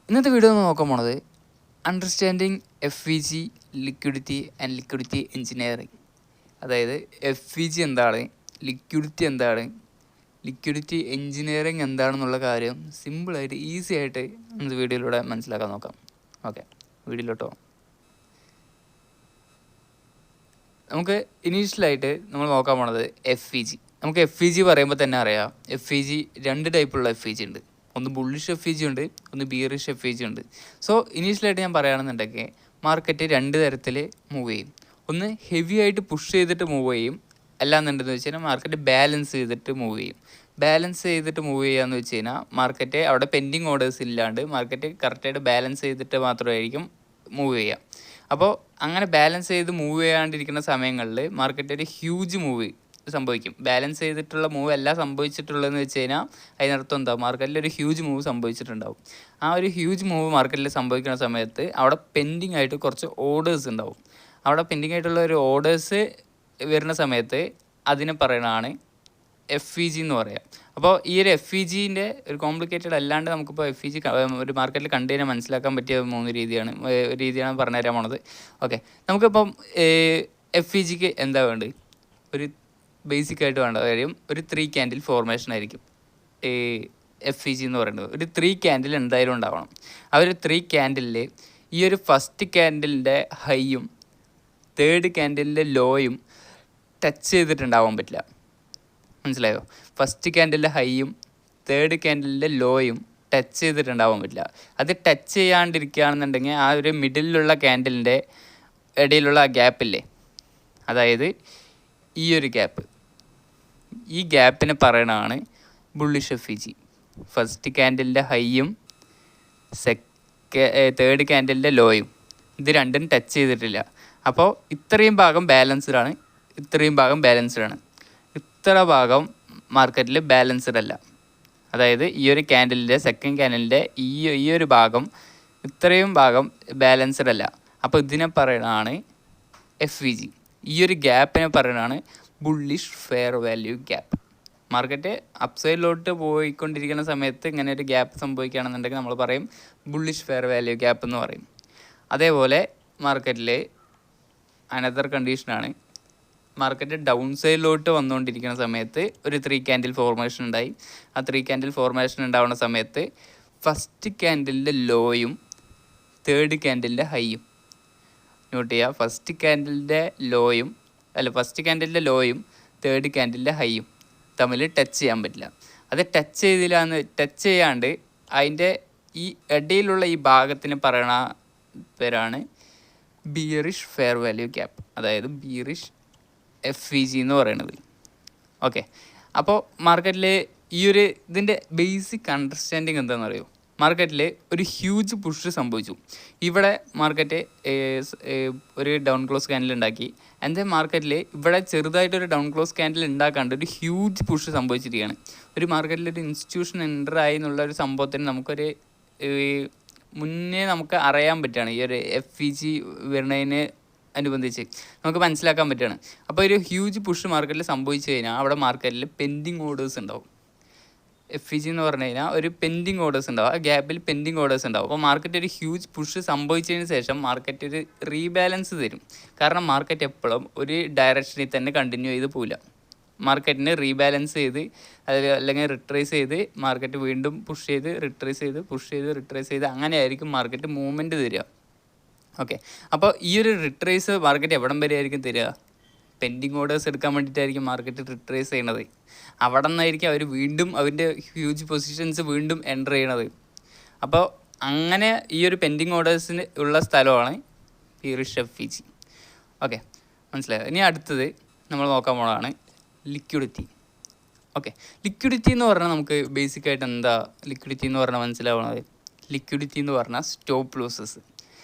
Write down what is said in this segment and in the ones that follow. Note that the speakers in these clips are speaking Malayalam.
ഇന്നത്തെ വീഡിയോ നമ്മൾ നോക്കാൻ പോണത് understanding FVG liquidity and liquidity engineering. അതായത് FVG എന്താണ്, ലിക്വിഡിറ്റി എന്താണ്, ലിക്വിഡിറ്റി എഞ്ചിനീയറിംഗ് എന്താണെന്നുള്ള കാര്യം സിമ്പിളായിട്ട് ഈസി ആയിട്ട് ഇന്നത്തെ വീഡിയോയിലൂടെ മനസ്സിലാക്കാൻ നോക്കാം. ഓക്കെ, വീഡിയോയിലോട്ടോ. നമുക്ക് ഇനീഷ്യലായിട്ട് നമ്മൾ നോക്കാൻ പോണത് FVG. നമുക്ക് FVG പറയുമ്പോൾ തന്നെ അറിയാം, FVG രണ്ട് ടൈപ്പുള്ള FVG ഉണ്ട്. ഒന്ന് ബുള്ളിഷ് FVG ഉണ്ട്, ഒന്ന് ബിയറിഷ് FVG ഉണ്ട്. സോ ഇനീഷ്യലായിട്ട് ഞാൻ പറയുകയാണെന്നുണ്ടെങ്കിൽ മാർക്കറ്റ് രണ്ട് തരത്തിൽ മൂവ് ചെയ്യും. ഒന്ന് ഹെവി ആയിട്ട് പുഷ് ചെയ്തിട്ട് മൂവ് ചെയ്യും, അല്ലാന്നുണ്ടെന്ന് വെച്ച് കഴിഞ്ഞാൽ മാർക്കറ്റ് ബാലൻസ് ചെയ്തിട്ട് മൂവ് ചെയ്യും. ബാലൻസ് ചെയ്തിട്ട് മൂവ് ചെയ്യാന്ന് വെച്ച് കഴിഞ്ഞാൽ മാർക്കറ്റ് അവിടെ പെൻഡിങ് ഓർഡേഴ്സ് ഇല്ലാണ്ട് മാർക്കറ്റ് കറക്റ്റായിട്ട് ബാലൻസ് ചെയ്തിട്ട് മാത്രമായിരിക്കും മൂവ് ചെയ്യുക. അപ്പോൾ അങ്ങനെ ബാലൻസ് ചെയ്ത് മൂവ് ചെയ്യാണ്ടിരിക്കുന്ന സമയങ്ങളിൽ മാർക്കറ്റ് ഒരു ഹ്യൂജ് മൂവ് സംഭവിക്കും. ബാലൻസ് ചെയ്തിട്ടുള്ള മൂവ് അല്ല സംഭവിച്ചിട്ടുള്ളതെന്ന് വെച്ച് കഴിഞ്ഞാൽ അതിനർത്ഥം എന്താ, മാർക്കറ്റിൽ ഒരു ഹ്യൂജ് മൂവ് സംഭവിച്ചിട്ടുണ്ടാവും. ആ ഒരു ഹ്യൂജ് മൂവ് മാർക്കറ്റിൽ സംഭവിക്കുന്ന സമയത്ത് അവിടെ പെൻഡിങ് ആയിട്ട് കുറച്ച് ഓർഡേഴ്സ് ഉണ്ടാവും. അവിടെ പെൻഡിങ് ആയിട്ടുള്ള ഒരു ഓർഡേഴ്സ് വരുന്ന സമയത്ത് അതിനെ പറയുന്നതാണ് FVG എന്ന് പറയാം. അപ്പോൾ ഈ ഒരു FVGൻ്റെ ഒരു കോംപ്ലിക്കേറ്റഡ് അല്ലാണ്ട് നമുക്കിപ്പോൾ FVG ഒരു മാർക്കറ്റിൽ കണ്ടു കഴിഞ്ഞാൽ മനസ്സിലാക്കാൻ പറ്റിയ രീതിയാണ് പറഞ്ഞുതരാൻ പോണത്. ഓക്കെ, നമുക്കിപ്പം FVGക്ക് എന്താ വേണ്ടത്, ഒരു ബേസിക്കായിട്ട് വേണ്ട കാര്യം ഒരു 3 ക്യാൻഡിൽ ഫോർമേഷൻ ആയിരിക്കും. FVG എന്ന് പറയുന്നത് ഒരു 3 ക്യാൻഡിൽ എന്തായാലും ഉണ്ടാവണം. ആ ഒരു 3 ക്യാൻഡിലിൽ ഈ ഒരു ഫസ്റ്റ് ക്യാൻഡിലിൻ്റെ ഹൈയും തേർഡ് ക്യാൻഡിലിൻ്റെ ലോയും ടച്ച് ചെയ്തിട്ടുണ്ടാവാൻ പറ്റില്ല. മനസ്സിലായോ? ഫസ്റ്റ് ക്യാൻഡിലിൻ്റെ ഹൈയും തേർഡ് ക്യാൻഡിലിൻ്റെ ലോയും ടച്ച് ചെയ്തിട്ടുണ്ടാവാൻ പറ്റില്ല. അത് ടച്ച് ചെയ്യാണ്ടിരിക്കുകയാണെന്നുണ്ടെങ്കിൽ ആ ഒരു മിഡിലുള്ള ക്യാൻഡിലിൻ്റെ ഇടയിലുള്ള ആ ഗ്യാപ്പില്ലേ, അതായത് ഈ ഒരു ഗ്യാപ്പ്, ഈ ഗ്യാപ്പിനെ പറയണതാണ് ബുള്ളിഷ് FVG. ഫസ്റ്റ് ക്യാൻഡിലിൻ്റെ ഹൈയും തേർഡ് ക്യാൻഡിലിൻ്റെ ലോയും ഇത് രണ്ടും ടച്ച് ചെയ്തിട്ടില്ല. അപ്പോൾ ഇത്രയും ഭാഗം ബാലൻസ്ഡ് ആണ്, ഇത്രയും ഭാഗം ബാലൻസ്ഡ് ആണ്, ഇത്ര ഭാഗം മാർക്കറ്റിൽ ബാലൻസ്ഡ് അല്ല. അതായത് ഈ ഒരു ക്യാൻഡിലിൻ്റെ സെക്കൻഡ് ക്യാൻഡിലിൻ്റെ ഈ ഒരു ഭാഗം, ഇത്രയും ഭാഗം ബാലൻസ്ഡ് അല്ല. അപ്പോൾ ഇതിനെ പറയുന്നതാണ് FVG. ഈ ഒരു ഗ്യാപ്പിനെ പറയുന്നതാണ് bullish fair value gap. Market അപ്സൈഡിലോട്ട് പോയിക്കൊണ്ടിരിക്കുന്ന സമയത്ത് ഇങ്ങനെ ഒരു ഗ്യാപ്പ് സംഭവിക്കുകയാണെന്നുണ്ടെങ്കിൽ നമ്മൾ പറയും ബുള്ളിഷ് ഫെയർ വാല്യൂ ഗ്യാപ്പ് എന്ന് പറയും. അതേപോലെ മാർക്കറ്റിൽ അനദർ കണ്ടീഷനാണ്, മാർക്കറ്റ് ഡൗൺ സൈഡിലോട്ട് വന്നുകൊണ്ടിരിക്കുന്ന സമയത്ത് ഒരു 3 ക്യാൻഡിൽ ഫോർമേഷൻ ഉണ്ടായി. ആ 3 ക്യാൻഡിൽ ഫോർമേഷൻ ഉണ്ടാവുന്ന സമയത്ത് ഫസ്റ്റ് ക്യാൻഡിലിൻ്റെ ലോയും തേർഡ് ക്യാൻഡിലിൻ്റെ ഹൈയും നോട്ട് ചെയ്യുക. ഫസ്റ്റ് ക്യാൻഡിലിൻ്റെ ലോയും തേർഡ് ക്യാൻഡിലിൻ്റെ ഹൈയും തമ്മിൽ ടച്ച് ചെയ്യാൻ പറ്റില്ല. അത് ടച്ച് ചെയ്യാണ്ട് അതിൻ്റെ ഈ ഇടയിലുള്ള ഈ ഭാഗത്തിന് പറയണ പേരാണ് ബിയറിഷ് ഫെയർ വാല്യൂ ഗ്യാപ്പ്, അതായത് ബിയറിഷ് FVG എന്ന് പറയുന്നത്. ഓക്കെ, അപ്പോൾ മാർക്കറ്റിൽ ഇതിൻ്റെ ബേസിക് അണ്ടർസ്റ്റാൻഡിങ് എന്താണെന്ന് അറിയോ? മാർക്കറ്റിൽ ഒരു ഹ്യൂജ് പുഷ് സംഭവിച്ചു. ഇവിടെ മാർക്കറ്റ് ഒരു ഡൗൺ ക്ലോസ് ക്യാൻഡിൽ ഉണ്ടാക്കി. എൻ്റെ മാർക്കറ്റിൽ ഇവിടെ ചെറുതായിട്ടൊരു ഡൗൺ ക്ലോസ് ക്യാൻഡിൽ ഉണ്ടാക്കാണ്ട് ഒരു ഹ്യൂജ് പുഷ് സംഭവിച്ചിരിക്കുകയാണ്. ഒരു മാർക്കറ്റിൽ ഒരു ഇൻസ്റ്റിറ്റ്യൂഷൻ എൻ്റർ ആയി എന്നുള്ള ഒരു സംഭവത്തിന് നമുക്കൊരു മുന്നേ നമുക്ക് അറിയാൻ പറ്റുകയാണ്. ഈ ഒരു FVG വരുന്നതിന് അനുബന്ധിച്ച് നമുക്ക് മനസ്സിലാക്കാൻ പറ്റുകയാണ്. അപ്പോൾ ഒരു ഹ്യൂജ് പുഷ് മാർക്കറ്റിൽ സംഭവിച്ചു കഴിഞ്ഞാൽ അവിടെ മാർക്കറ്റിൽ പെൻഡിങ് ഓർഡേഴ്സ് ഉണ്ടാവും. FVG എന്ന് പറഞ്ഞു കഴിഞ്ഞാൽ ഒരു പെൻഡിങ് ഓർഡേഴ്സ് ഉണ്ടാവും, ആ ഗ്യാപ്പിൽ പെൻഡിങ് ഓർഡേഴ്സ് ഉണ്ടാവും. അപ്പോൾ മാർക്കറ്റ് ഒരു ഹ്യൂജ് പുഷ് സംഭവിച്ചതിന് ശേഷം മാർക്കറ്റ് ഒരു റീബാലൻസ് തരും. കാരണം മാർക്കറ്റ് എപ്പോഴും ഒരു ഡയറക്ഷനിൽ തന്നെ കണ്ടിന്യൂ ചെയ്ത് പോവില്ല. മാർക്കറ്റിന് റീബാലൻസ് ചെയ്ത് അല്ലെങ്കിൽ റിട്രേസ് ചെയ്ത് മാർക്കറ്റ് വീണ്ടും പുഷ് ചെയ്ത് റിട്രേസ് ചെയ്ത് അങ്ങനെയായിരിക്കും മാർക്കറ്റ് മൂവ്മെൻറ്റ് തരിക. ഓക്കെ, അപ്പോൾ ഈ ഒരു റിട്രേസ് മാർക്കറ്റ് എവിടം വരെ ആയിരിക്കും തരിക? പെൻഡിങ് ഓർഡേഴ്സ് എടുക്കാൻ വേണ്ടിയിട്ടായിരിക്കും മാർക്കറ്റ് റിട്രേസ് ചെയ്യണത്. അവിടെ നിന്നായിരിക്കും അവർ വീണ്ടും അവരുടെ ഹ്യൂജ് പൊസിഷൻസ് വീണ്ടും എൻ്റർ ചെയ്യണത്. അപ്പോൾ അങ്ങനെ ഈ ഒരു പെൻഡിങ് ഓർഡേഴ്സിന് ഉള്ള സ്ഥലമാണ് ബിയറിഷ് FVG. ഓക്കെ, മനസ്സിലായോ? ഇനി അടുത്തത് നമ്മൾ നോക്കാൻ പോണതാണ് ലിക്വിഡിറ്റി. ഓക്കെ, ലിക്വിഡിറ്റി എന്ന് പറഞ്ഞാൽ നമുക്ക് ബേസിക്കായിട്ട് എന്താ ലിക്വിഡിറ്റി എന്ന് പറഞ്ഞാൽ മനസ്സിലാവണത്? ലിക്വിഡിറ്റി എന്ന് പറഞ്ഞാൽ സ്റ്റോപ്പ്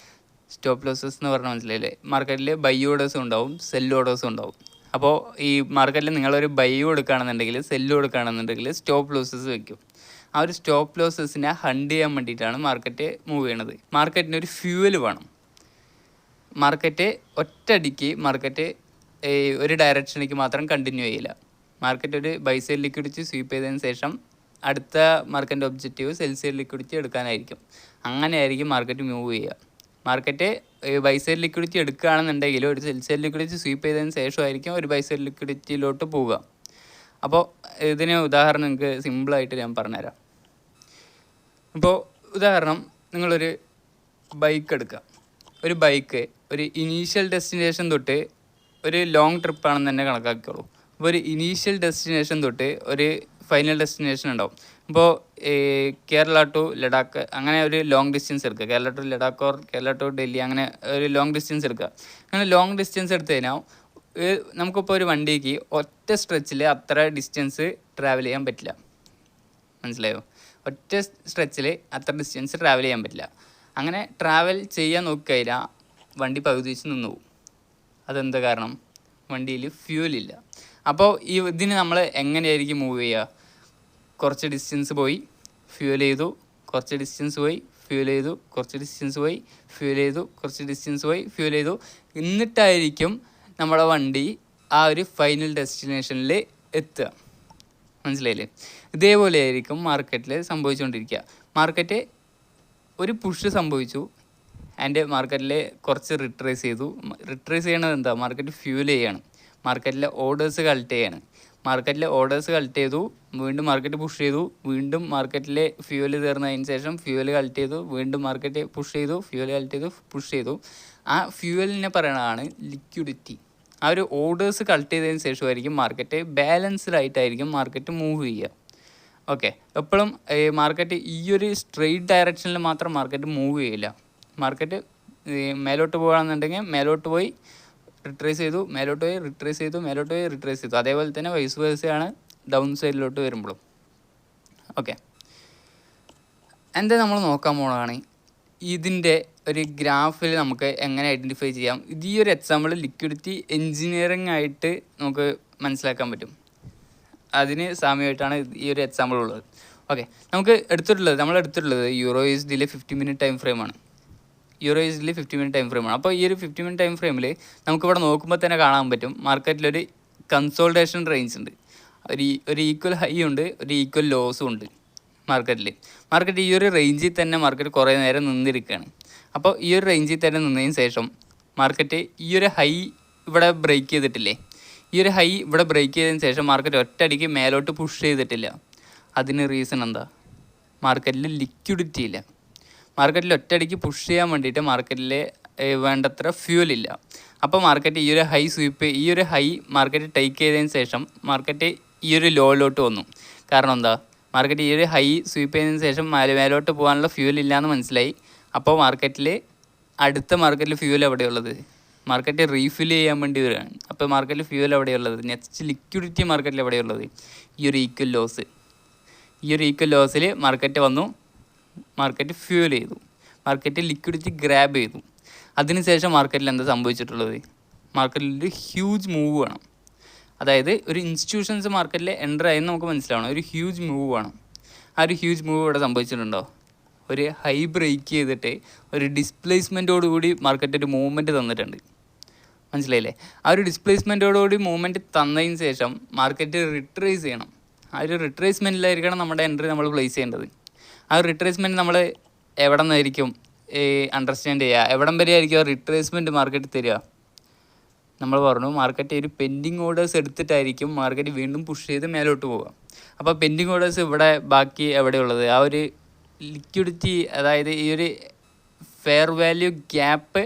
ലോസസ് എന്ന് പറഞ്ഞാൽ മനസ്സിലായില്ലേ? മാർക്കറ്റിൽ ബൈ ഓർഡേഴ്സും ഉണ്ടാവും, സെല്ല് ഓർഡേഴ്സും ഉണ്ടാവും. അപ്പോൾ ഈ മാർക്കറ്റിൽ നിങ്ങളൊരു ബൈ കൊടുക്കുകയാണെന്നുണ്ടെങ്കിൽ സെല്ല് കൊടുക്കുകയാണെന്നുണ്ടെങ്കിൽ സ്റ്റോപ്പ് ലോസസ് വയ്ക്കും. ആ ഒരു സ്റ്റോപ്പ് ലോസസിനെ ഹണ്ട് ചെയ്യാൻ വേണ്ടിയിട്ടാണ് മാർക്കറ്റ് മൂവ് ചെയ്യണത്. മാർക്കറ്റിന് ഒരു ഫ്യൂവൽ വേണം. മാർക്കറ്റ് ഒറ്റയടിക്ക് ഒരു ഡയറക്ഷനിലേക്ക് മാത്രം കണ്ടിന്യൂ ചെയ്യില്ല. മാർക്കറ്റ് ഒരു ബൈ സൈഡ് ലിക്വിഡിറ്റി സ്വീപ്പ് ചെയ്തതിന് ശേഷം അടുത്ത മാർക്കറ്റിൻ്റെ ഒബ്ജക്റ്റീവ് സെൽ സൈഡ് ലിക്വിഡിറ്റി എടുക്കാനായിരിക്കും. അങ്ങനെയായിരിക്കും മാർക്കറ്റ് മൂവ് ചെയ്യുക. മാർക്കറ്റ് ബൈ സൈഡ് ലിക്വിഡിറ്റി എടുക്കുകയാണെന്നുണ്ടെങ്കിൽ ഒരു സെൽ സൈഡ് ലിക്വിഡിറ്റി സ്വീപ്പ് ചെയ്തതിന് ശേഷമായിരിക്കും ഒരു ബൈ സൈഡ് ലിക്വിഡിറ്റിയിലോട്ട് പോവുക. അപ്പോൾ ഇതിന് ഉദാഹരണം നിങ്ങൾക്ക് സിമ്പിളായിട്ട് ഞാൻ പറഞ്ഞുതരാം. ഇപ്പോൾ ഉദാഹരണം, നിങ്ങളൊരു ബൈക്ക് എടുക്കുക. ഒരു ബൈക്ക് ഒരു ഇനീഷ്യൽ ഡെസ്റ്റിനേഷൻ തൊട്ട് ഒരു ലോങ് ട്രിപ്പാണെന്ന് തന്നെ കണക്കാക്കിക്കോളൂ. അപ്പോൾ ഒരു ഇനീഷ്യൽ ഡെസ്റ്റിനേഷൻ തൊട്ട് ഒരു ഫൈനൽ ഡെസ്റ്റിനേഷൻ ഉണ്ടാവും. ഇപ്പോൾ കേരള ടു ലഡാക്ക് അങ്ങനെ ഒരു ലോങ് ഡിസ്റ്റൻസ് എടുക്കുക. Kerala to Ladakh or Kerala to Delhi അങ്ങനെ ഒരു ലോങ് ഡിസ്റ്റൻസ് എടുക്കുക. അങ്ങനെ ലോങ് ഡിസ്റ്റൻസ് എടുത്തു കഴിഞ്ഞാൽ നമുക്കിപ്പോൾ ഒരു വണ്ടിക്ക് ഒറ്റ സ്ട്രെച്ചിൽ അത്ര ഡിസ്റ്റൻസ് ട്രാവൽ ചെയ്യാൻ പറ്റില്ല. മനസ്സിലായോ? ഒറ്റ സ്ട്രെച്ചിൽ അത്ര ഡിസ്റ്റൻസ് ട്രാവൽ ചെയ്യാൻ പറ്റില്ല. അങ്ങനെ ട്രാവൽ ചെയ്യാൻ നോക്കിക്കഴിഞ്ഞാൽ വണ്ടി പകുതി വെച്ച് നിന്ന് പോകും. അതെന്താ കാരണം? വണ്ടിയിൽ ഫ്യൂലില്ല. അപ്പോൾ ഇതിന് നമ്മൾ എങ്ങനെയായിരിക്കും മൂവ് ചെയ്യുക? കുറച്ച് ഡിസ്റ്റൻസ് പോയി ഫ്യൂൽ ചെയ്തു, കുറച്ച് ഡിസ്റ്റൻസ് പോയി ഫ്യൂൽ ചെയ്തു, കുറച്ച് ഡിസ്റ്റൻസ് പോയി ഫ്യൂൽ ചെയ്തു, കുറച്ച് ഡിസ്റ്റൻസ് പോയി ഫ്യൂൽ ചെയ്തു. എന്നിട്ടായിരിക്കും നമ്മുടെ വണ്ടി ആ ഒരു ഫൈനൽ ഡെസ്റ്റിനേഷനിൽ എത്തുക. മനസ്സിലായില്ലേ? ഇതേപോലെ ആയിരിക്കും മാർക്കറ്റിൽ സംഭവിച്ചുകൊണ്ടിരിക്കുക. മാർക്കറ്റ് ഒരു പുഷ് സംഭവിച്ചു, ആൻഡ് മാർക്കറ്റിൽ കുറച്ച് റിട്രേസ് ചെയ്തു. റിട്രേസ് ചെയ്യണത് എന്താ? മാർക്കറ്റ് ഫ്യൂൽ ചെയ്യാണ്, മാർക്കറ്റിലെ ഓർഡേഴ്സ് കളക്ട് ചെയ്യാണ്. മാർക്കറ്റിലെ ഓർഡേഴ്സ് കളക്ട് ചെയ്തു, വീണ്ടും മാർക്കറ്റ് പുഷ് ചെയ്തു, വീണ്ടും മാർക്കറ്റിലെ ഫ്യൂവൽ തീർന്നതിന് ശേഷം ഫ്യൂവൽ കളക്ട് ചെയ്തു, വീണ്ടും മാർക്കറ്റ് പുഷ് ചെയ്തു, ഫ്യൂവൽ കളക്ട് ചെയ്തു, പുഷ് ചെയ്തു. ആ ഫ്യൂവലിനെ പറയണതാണ് ലിക്വിഡിറ്റി. ആ ഒരു ഓർഡേഴ്സ് കളക്ട് ചെയ്തതിന് ശേഷമായിരിക്കും മാർക്കറ്റ് ബാലൻസ്ഡ് ആയിട്ടായിരിക്കും മാർക്കറ്റ് മൂവ് ചെയ്യുക. ഓക്കെ, എപ്പോഴും മാർക്കറ്റ് ഈ ഒരു സ്ട്രെയിറ്റ് ഡയറക്ഷനിൽ മാത്രം മാർക്കറ്റ് മൂവ് ചെയ്യില്ല. മാർക്കറ്റ് മേലോട്ട് പോകുകയാണെന്നുണ്ടെങ്കിൽ മേലോട്ട് പോയി റിട്രേസ് ചെയ്തു, മേലോട്ട് പോയി റിട്രേസ് ചെയ്തു, മേലോട്ട് പോയി റിട്രേസ് ചെയ്തു. അതേപോലെ തന്നെ വൈസ് വേഴ്സയാണ് ഡൗൺ സൈഡിലോട്ട് വരുമ്പോഴും. ഓക്കെ, എന്താ നമ്മൾ നോക്കാൻ പോകുന്നതാണ് ഇതിൻ്റെ ഒരു ഗ്രാഫിൽ നമുക്ക് എങ്ങനെ ഐഡൻറ്റിഫൈ ചെയ്യാം. ഇത് ഈ ഒരു എക്സാമ്പിൾ ലിക്വിഡിറ്റി എൻജിനീയറിംഗ് ആയിട്ട് നമുക്ക് മനസ്സിലാക്കാൻ പറ്റും. അതിന് സാമ്യമായിട്ടാണ് ഈ ഒരു എക്സാമ്പിൾ ഉള്ളത്. ഓക്കെ, നമ്മൾ എടുത്തിട്ടുള്ളത് യൂറോ യുഎസ്ഡിയിലെ 50 മിനിറ്റ് ടൈം ഫ്രെയിമാണ്. യൂറോ യുഎസ്ഡിയിലെ 50 മിനിറ്റ് ടൈം ഫ്രെയിമാണ്. അപ്പോൾ ഈ ഒരു 50 മിനിറ്റ് ടൈം ഫ്രെയിമിൽ നമുക്കിവിടെ നോക്കുമ്പോൾ തന്നെ കാണാൻ പറ്റും മാർക്കറ്റിലൊരു കൺസോൾട്ടേഷൻ റേഞ്ച് ഉണ്ട്. ഒരു ഈക്വൽ ഹൈ ഉണ്ട്, ഒരു ഈക്വൽ ലോസും ഉണ്ട് മാർക്കറ്റ് ഈ ഒരു റേഞ്ചിൽ തന്നെ മാർക്കറ്റ് കുറേ നേരം നിന്നിരിക്കുകയാണ്. അപ്പോൾ ഈ ഒരു റേഞ്ചിൽ തന്നെ നിന്നതിന് ശേഷം മാർക്കറ്റ് ഈ ഒരു ഹൈ ഇവിടെ ബ്രേക്ക് ചെയ്തിട്ടില്ലേ? ഈ ഒരു ഹൈ ഇവിടെ ബ്രേക്ക് ചെയ്തതിന് ശേഷം മാർക്കറ്റ് ഒറ്റയടിക്ക് മേലോട്ട് പുഷ് ചെയ്തിട്ടില്ല. അതിന് റീസൺ എന്താ? മാർക്കറ്റിൽ ലിക്വിഡിറ്റി ഇല്ല. മാർക്കറ്റിൽ ഒറ്റയടിക്ക് പുഷ് ചെയ്യാൻ വേണ്ടിയിട്ട് മാർക്കറ്റിൽ വേണ്ടത്ര ഫ്യൂൽ ഇല്ല. അപ്പോൾ മാർക്കറ്റ് ഈ ഒരു ഹൈ മാർക്കറ്റ് ടേക്ക് ചെയ്തതിന് ശേഷം മാർക്കറ്റ് ഈ ഒരു ലോയിലോട്ട് വന്നു. കാരണം എന്താ? മാർക്കറ്റ് ഈ ഒരു ഹൈ സ്വീപ്പ് ചെയ്തതിന് ശേഷം മേലോട്ട് പോകാനുള്ള ഫ്യൂൽ ഇല്ലയെന്ന് മനസ്സിലായി. അപ്പോൾ അടുത്ത മാർക്കറ്റിൽ ഫ്യൂൽ എവിടെയുള്ളത്? മാർക്കറ്റ് റീഫിൽ ചെയ്യാൻ വേണ്ടി വരികയാണ്. അപ്പോൾ മാർക്കറ്റിൽ ഫ്യൂൽ എവിടെയുള്ളത്? നെക്സ്റ്റ് ലിക്വിഡിറ്റി മാർക്കറ്റിൽ എവിടെയുള്ളത്? ഈ ഒരു ഈക്വൽ ലോസിൽ മാർക്കറ്റ് വന്നു, മാർക്കറ്റ് ഫ്യൂൽ ചെയ്തു, മാർക്കറ്റ് ലിക്വിഡിറ്റി ഗ്രാബ് ചെയ്തു. അതിനുശേഷം മാർക്കറ്റിൽ എന്താ സംഭവിച്ചിട്ടുള്ളത്? മാർക്കറ്റിൽ ഒരു ഹ്യൂജ് മൂവ് വേണം. അതായത് ഒരു ഇൻസ്റ്റിറ്റ്യൂഷൻസ് മാർക്കറ്റിൽ എൻ്റർ ആയെന്ന് നമുക്ക് മനസ്സിലാവണം. ഒരു ഹ്യൂജ് മൂവ് വേണം. ആ ഒരു ഹ്യൂജ് മൂവ് ഇവിടെ സംഭവിച്ചിട്ടുണ്ടോ? ഒരു ഹൈ ബ്രേക്ക് ചെയ്തിട്ട് ഒരു ഡിസ്പ്ലേസ്മെൻറ്റോടുകൂടി മാർക്കറ്റ് ഒരു മൂവ്മെൻറ്റ് തന്നിട്ടുണ്ട്. മനസ്സിലായില്ലേ? ആ ഒരു ഡിസ്പ്ലേസ്മെൻറ്റോടുകൂടി മൂവ്മെൻറ്റ് തന്നതിന് ശേഷം മാർക്കറ്റ് റിട്രേസ് ചെയ്യണം. ആ ഒരു റിട്രേസ്മെൻറ്റിലായിരിക്കണം നമ്മുടെ എൻട്രി നമ്മൾ പ്ലേസ് ചെയ്യേണ്ടത്. ആ ഒരു റിട്രേസ്മെൻറ്റ് നമ്മൾ എവിടെ നിന്നായിരിക്കും അണ്ടർസ്റ്റാൻഡ് ചെയ്യുക? എവിടം വരെ ആയിരിക്കും റിട്രേസ്മെൻറ്റ് മാർക്കറ്റ് തരിക? നമ്മൾ പറഞ്ഞു മാർക്കറ്റ് ഒരു പെൻഡിങ് ഓർഡേഴ്സ് എടുത്തിട്ടായിരിക്കും മാർക്കറ്റ് വീണ്ടും പുഷ് ചെയ്ത് മേലോട്ട് പോവുക. അപ്പോൾ പെൻഡിങ് ഓർഡേഴ്സ് ഇവിടെ ബാക്കി എവിടെയുള്ളത്? ആ ഒരു ലിക്വിഡിറ്റി, അതായത് ഈ ഒരു ഫെയർ വാല്യൂ ഗ്യാപ്പ്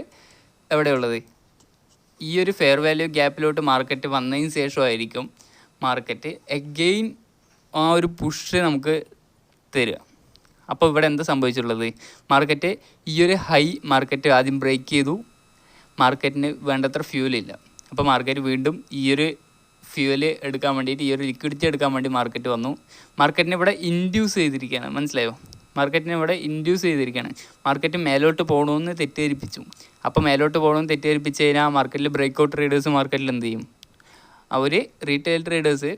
എവിടെയുള്ളത്? ഈ ഒരു ഫെയർ വാല്യൂ ഗ്യാപ്പിലോട്ട് മാർക്കറ്റ് വന്നതിന് ശേഷമായിരിക്കും മാർക്കറ്റ് എഗെയിൻ ആ ഒരു പുഷ് നമുക്ക് തരിക. അപ്പോൾ ഇവിടെ എന്താ സംഭവിച്ചിട്ടുള്ളത്? മാർക്കറ്റ് ഈ ഒരു ഹൈ മാർക്കറ്റ് ആദ്യം ബ്രേക്ക് ചെയ്തു, മാർക്കറ്റിന് വേണ്ടത്ര ഫ്യൂലില്ല. അപ്പോൾ മാർക്കറ്റ് വീണ്ടും ഈ ഒരു ഫ്യൂവൽ എടുക്കാൻ വേണ്ടിയിട്ട്, ഈ ഒരു ലിക്വിഡിറ്റി എടുക്കാൻ വേണ്ടി മാർക്കറ്റ് വന്നു. മാർക്കറ്റിനെ ഇവിടെ ഇൻഡ്യൂസ് ചെയ്തിരിക്കുകയാണ്. മനസ്സിലായോ? മാർക്കറ്റിനെ ഇവിടെ ഇൻഡ്യൂസ് ചെയ്തിരിക്കുകയാണ്. മാർക്കറ്റ് മേലോട്ട് പോകണമെന്ന് തെറ്റിദ്ധരിപ്പിച്ചു. അപ്പോൾ മേലോട്ട് പോകണമെന്ന് തെറ്റിദ്ധരിപ്പിച്ച് കഴിഞ്ഞാൽ മാർക്കറ്റിൽ ബ്രേക്ക് ഔട്ട് ട്രേഡേഴ്സ് മാർക്കറ്റിൽ എന്ത് ചെയ്യും? അവർ റീറ്റെയിൽ ട്രേഡേഴ്സ്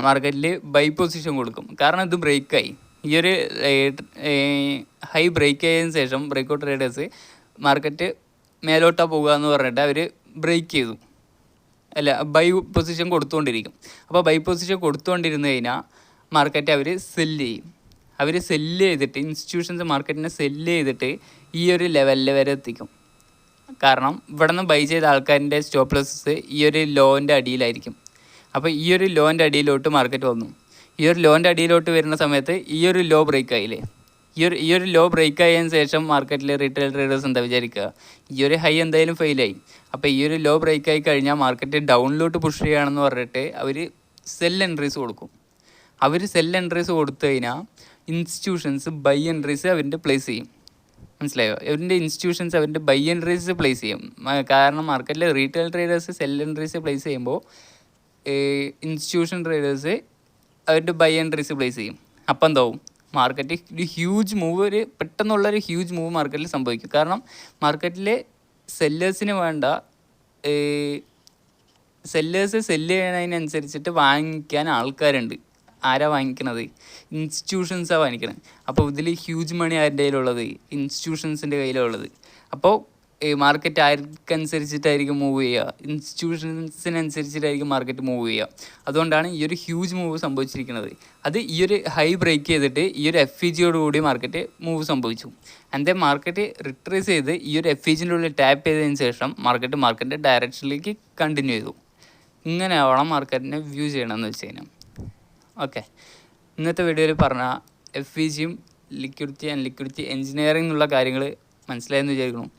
മാർക്കറ്റിൽ ബൈ പൊസിഷൻ കൊടുക്കും. കാരണം ഇത് ബ്രേക്കായി. ഈ ഒരു ഹൈ ബ്രേക്ക് ചെയ്തതിന് ശേഷം ബ്രേക്ക് ഔട്ട് ട്രേഡേഴ്സ് മാർക്കറ്റ് മേലോട്ടാണ് പോകുക എന്ന് പറഞ്ഞിട്ട് അവർ ബ്രേക്ക് ചെയ്തു, ബൈ പൊസിഷൻ കൊടുത്തുകൊണ്ടിരിക്കും. അപ്പോൾ ബൈ പൊസിഷൻ കൊടുത്തുകൊണ്ടിരുന്നു കഴിഞ്ഞാൽ മാർക്കറ്റ് അവർ സെല്ല് ചെയ്യും. അവർ സെല്ല് ചെയ്തിട്ട് ഇൻസ്റ്റിറ്റ്യൂഷൻസ് മാർക്കറ്റിനെ സെല്ല് ചെയ്തിട്ട് ഈ ഒരു ലെവലിൽ വരെ എത്തിക്കും. കാരണം ഇവിടെ നിന്ന് ബൈ ചെയ്ത ആൾക്കാരിൻ്റെ സ്റ്റോപ്പ് ലോസസ് ഈ ഒരു ലോൻ്റെ അടിയിലായിരിക്കും. അപ്പോൾ ഈ ഒരു ലോൻ്റെ അടിയിലോട്ട് മാർക്കറ്റ് വന്നു. ഈ ഒരു ലോൻ്റെ അടിയിലോട്ട് വരുന്ന സമയത്ത് ഈ ഒരു ലോ ബ്രേക്ക് ആയില്ലേ, ഈ ഒരു ലോ ബ്രേക്ക് ആയതിനു ശേഷം മാർക്കറ്റിൽ റീറ്റെയിൽ ട്രേഡേഴ്സ് എന്താ വിചാരിക്കുക, ഈ ഒരു ഹൈ എന്തായാലും ഫെയിലായി. അപ്പോൾ ഈ ഒരു ലോ ബ്രേക്ക് ആയി കഴിഞ്ഞാൽ മാർക്കറ്റ് ഡൗണിലോട്ട് പുഷ് ചെയ്യുകയാണെന്ന് പറഞ്ഞിട്ട് അവർ സെൽ എൻട്രീസ് കൊടുക്കും. അവർ സെൽ എൻട്രീസ് കൊടുത്തു കഴിഞ്ഞാൽ ഇൻസ്റ്റിറ്റ്യൂഷൻസ് ബൈ എൻട്രീസ് അവരുടെ പ്ലേസ് ചെയ്യും. മനസ്സിലായോ? അവരുടെ ഇൻസ്റ്റിറ്റ്യൂഷൻസ് അവരുടെ ബൈ എൻട്രീസ് പ്ലേസ് ചെയ്യും. കാരണം മാർക്കറ്റിൽ retail traders cell entries place ചെയ്യുമ്പോൾ ഇൻസ്റ്റിറ്റ്യൂഷൻ ട്രേഡേഴ്സ് അവരുടെ ബൈ എൻട്രീസ് പ്ലേസ് ചെയ്യും. അപ്പം എന്താവും, മാർക്കറ്റ് ഒരു ഹ്യൂജ് മൂവ്, ഒരു പെട്ടെന്നുള്ളൊരു ഹ്യൂജ് മൂവ് മാർക്കറ്റിൽ സംഭവിക്കും. കാരണം മാർക്കറ്റിലെ സെല്ലേഴ്സിന് വേണ്ട, സെല്ലേഴ്സ് സെല്ല് ചെയ്യണതിനനുസരിച്ചിട്ട് വാങ്ങിക്കാൻ ആൾക്കാരുണ്ട്. ആരാ വാങ്ങിക്കണത്? ഇൻസ്റ്റിറ്റ്യൂഷൻസാണ് വാങ്ങിക്കണത്. അപ്പോൾ ഇതിൽ ഹ്യൂജ് മണി ആരുടെ കയ്യിലുള്ളത്? ഇൻസ്റ്റിറ്റ്യൂഷൻസിൻ്റെ കയ്യിലുള്ളത്. അപ്പോൾ മാർക്കറ്റ് ആർക്കനുസരിച്ചിട്ടായിരിക്കും മൂവ് ചെയ്യുക? ഇൻസ്റ്റിറ്റ്യൂഷൻസിനനുസരിച്ചിട്ടായിരിക്കും മാർക്കറ്റ് മൂവ് ചെയ്യുക. അതുകൊണ്ടാണ് ഈ ഒരു ഹ്യൂജ് മൂവ് സംഭവിച്ചിരിക്കുന്നത്. അത് ഈ ഒരു ഹൈ ബ്രേക്ക് ചെയ്തിട്ട് ഈ ഒരു FEGയോടുകൂടി മാർക്കറ്റ് മൂവ് സംഭവിച്ചു. ആൻഡ് മാർക്കറ്റ് റിട്രേസ് ചെയ്ത് ഈ ഒരു FEGൻ്റെ ഉള്ളിൽ ടാപ്പ് ചെയ്തതിന് ശേഷം മാർക്കറ്റ് ഡയറക്ഷനിലേക്ക് കണ്ടിന്യൂ ചെയ്തു. ഇങ്ങനെ ആവണം മാർക്കറ്റിനെ വ്യൂ ചെയ്യണമെന്ന് വെച്ച് കഴിഞ്ഞാൽ. ഓക്കെ, ഇന്നത്തെ വീഡിയോയിൽ പറഞ്ഞ FEGയും ലിക്വിഡിറ്റി ആൻഡ് ലിക്വിഡിറ്റി എഞ്ചിനീയറിംഗ് എന്നുള്ള കാര്യങ്ങൾ മനസ്സിലായെന്ന് വിചാരിക്കുന്നു.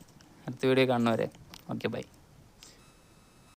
അടുത്ത വീഡിയോ കാണുന്നവരെ ഓക്കെ, ബൈ.